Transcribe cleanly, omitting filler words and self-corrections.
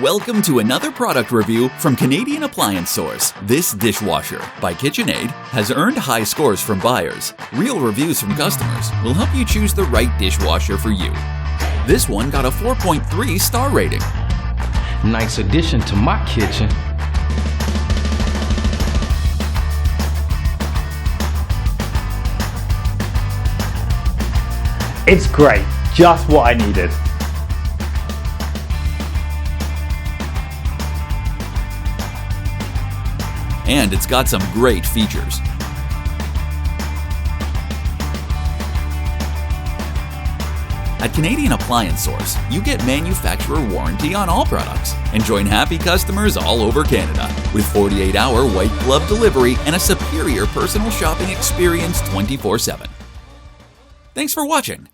Welcome to another product review from Canadian Appliance Source. This dishwasher by KitchenAid has earned high scores from buyers. Real reviews from customers will help you choose the right dishwasher for you. This one got a 4.3 star rating. Nice addition to my kitchen. It's great, just what I needed. And it's got some great features. At Canadian Appliance Source, you get manufacturer warranty on all products and join happy customers all over Canada with 48-hour white glove delivery and a superior personal shopping experience 24/7. Thanks for watching.